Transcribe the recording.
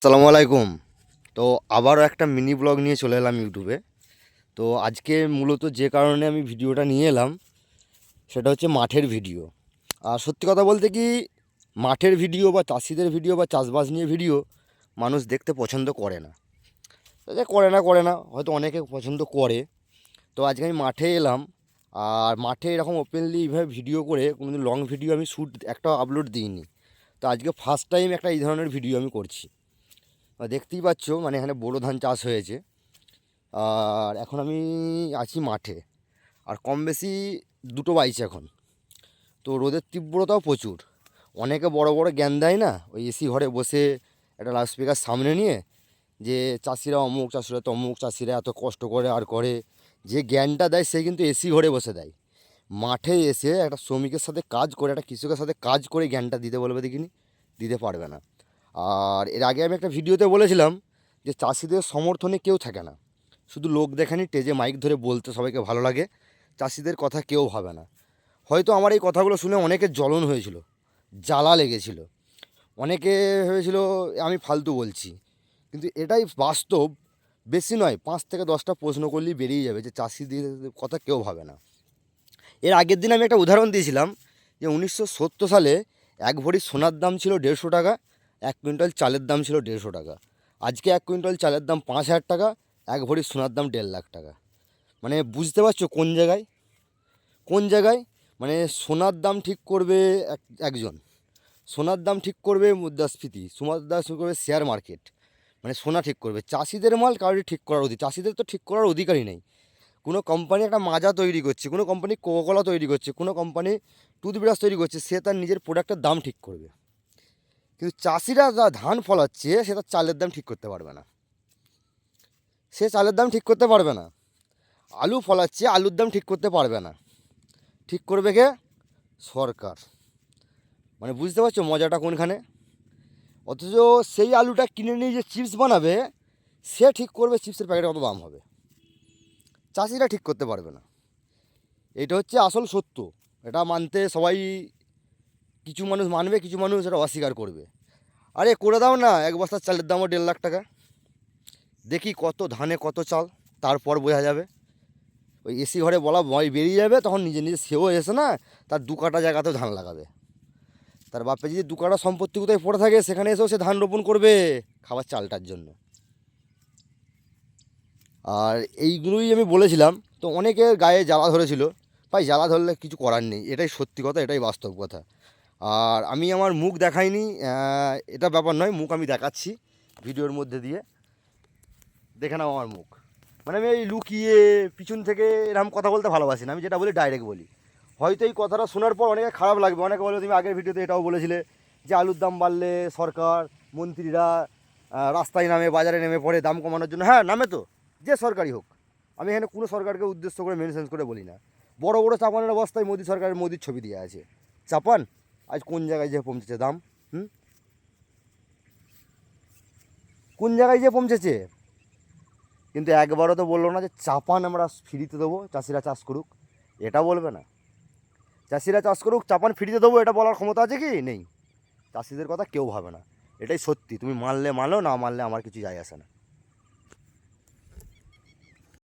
আসসালামু আলাইকুম। তো আবারও একটা মিনি ব্লগ নিয়ে চলে এলাম ইউটিউবে। তো আজকে মূলত যে কারণে আমি ভিডিওটা নিয়ে এলাম সেটা হচ্ছে মাঠের ভিডিও। আর সত্যি কথা বলতে কি, মাঠের ভিডিও বা চাষিদের ভিডিও বা চাষবাস নিয়ে ভিডিও মানুষ দেখতে পছন্দ করে না। যে করে না হয়তো অনেকে পছন্দ করে। তো আজকে আমি মাঠে এলাম, আর মাঠে এরকম ওপেনলি এইভাবে ভিডিও করে কোনোদিন লং ভিডিও আমি শ্যুট একটা আপলোড দিইনি। তো আজকে ফার্স্ট টাইম একটা এই ধরনের ভিডিও আমি করছি। দেখতেই পাচ্ছ, মানে এখানে বোরো ধান চাষ হয়েছে, আর এখন আমি আছি মাঠে। আর কম বেশি দুটো বাইছে এখন। তো রোদের তীব্রতাও প্রচুর। অনেকে বড় বড় জ্ঞান দেয় না, ওই এসি ঘরে বসে একটা লাউডস্পিকার সামনে নিয়ে, যে চাষিরা অমুক, চাষিরা তমুক, চাষিরা এত কষ্ট করে আর করে। যে জ্ঞানটা দেয় সে কিন্তু এসি ঘরে বসে দেয়। মাঠে এসে একটা শ্রমিকের সাথে কাজ করে, একটা কৃষকের সাথে কাজ করে জ্ঞানটা দিতে বলবে দেখিনি, দিতে পারবে না। আর এর আগে আমি একটা ভিডিওতে বলেছিলাম যে চাষিদের সমর্থনে কেউ থাকে না, শুধু লোক দেখানি, স্টেজে মাইক ধরে বলতে সবাইকে ভালো লাগে, চাষিদের কথা কেউ ভাবে না। হয়তো আমার এই কথাগুলো শুনে অনেকের জ্বলন হয়েছিল, জ্বালা লেগেছিল, অনেকে ভেবেছিল আমি ফালতু বলছি, কিন্তু এটাই বাস্তব। বেশি নয়, 5 থেকে 10টা প্রশ্ন করলেই বেরিয়ে যাবে যে চাষিদের কথা কেউ ভাবে না। এর আগের দিন আমি একটা উদাহরণ দিয়েছিলাম যে 1970 সালে এক ভরি সোনার দাম ছিল 150 টাকা, 1 কুইন্টাল চালের দাম ছিল 150 টাকা। আজকে 1 কুইন্টাল চালের দাম 5,000 টাকা, এক ভরি সোনার দাম 1.5 লাখ টাকা। মানে বুঝতে পারছো কোন জায়গায়, কোন জায়গায়? মানে সোনার দাম ঠিক করবে একজন, সোনার দাম ঠিক করবে মুদ্রাস্ফীতি, সোনার দাম ঠিক করবে শেয়ার মার্কেট, মানে সোনা ঠিক করবে। চাষিদের মাল কারোর ঠিক করার অধিকার, চাষিদের তো ঠিক করার অধিকারই নেই। কোনো কোম্পানি একটা মাজা তৈরি করছে, কোনো কোম্পানি কোকাকোলা তৈরি করছে, কোনো কোম্পানি টুথব্রাশ তৈরি করছে, সে তার নিজের প্রোডাক্টের দাম ঠিক করবে। কিন্তু চাষিরা যা ধান ফলাচ্ছে সে তার চালের দাম ঠিক করতে পারবে না, সে চালের দাম ঠিক করতে পারবে না। আলু ফলাচ্ছে, আলুর দাম ঠিক করতে পারবে না। ঠিক করবে কে? সরকার। মানে বুঝতে পারছো মজাটা কোনখানে? অথচ সেই আলুটা কিনে নিয়ে যে চিপস বানাবে, সে ঠিক করবে চিপসের প্যাকেটে কত দাম হবে। চাষিরা ঠিক করতে পারবে না। এটা হচ্ছে আসল সত্য। এটা মানতে সবাই, কিছু মানুষ মানবে, কিছু মানুষ এটা অস্বীকার করবে। আরে করে দাও না, এক বস্তার চালের দামও 1.5 লাখ টাকা। দেখি কত ধানে কত চাল, তারপর বোঝা যাবে। ওই এসি ঘরে বলা ভয় বেরিয়ে যাবে, তখন নিজে নিজে সেও এসে না তার 2 কাঠা জায়গাতেও ধান লাগাবে। তার বাপে যদি 2 কাঠা সম্পত্তি কোথায় পড়ে থাকে, সেখানে এসেও সে ধান রোপণ করবে খাবার চালটার জন্য। আর এইগুলোই আমি বলেছিলাম। তো অনেকের গায়ে জ্বালা ধরেছিল। ভাই, জ্বালা ধরলে কিছু করার নেই, এটাই সত্যি কথা, এটাই বাস্তব কথা। আর আমি আমার মুখ দেখাইনি, এটা ব্যাপার নয়, মুখ আমি দেখাচ্ছি ভিডিওর মধ্যে দিয়ে। দেখে নাও আমার মুখ। মানে আমি এই লুকিয়ে পিছন থেকে এরকম কথা বলতে ভালোবাসি না, আমি যেটা বলি ডাইরেক্ট বলি। হয়তো এই কথাটা শোনার পর অনেকে খারাপ লাগবে, অনেকে বলে তুমি আগের ভিডিওতে এটাও বলেছিলে যে আলুর দাম বাড়লে সরকার, মন্ত্রীরা রাস্তায় নামে, বাজারে নেমে পড়ে দাম কমানোর জন্য। হ্যাঁ, নামে তো, যে সরকারি হোক। আমি এখানে কোনো সরকারকে উদ্দেশ্য করে মেনশন করে বলি না। বড় বড় চাপানের অবস্থায় মোদি সরকারের মোদির ছবি দিয়ে আছে। চাপান আজ কোন জায়গায় যে পৌঁছেছে দাম, কোন জায়গায় যে পৌঁছেছে। কিন্তু একবারও তো বললো না যে চাপান আমরা ফ্রিতে দেবো, চাষিরা চাষ করুক। এটা বলবে না। চাষিরা চাষ করুক, চাপান ফ্রিতে দেবো, এটা বলার ক্ষমতা আছে কি? নেই। চাষিদের কথা কেউ ভাবে না। এটাই সত্যি, তুমি মানলে মানো, না মানলে আমার কিছু যায় আসে না।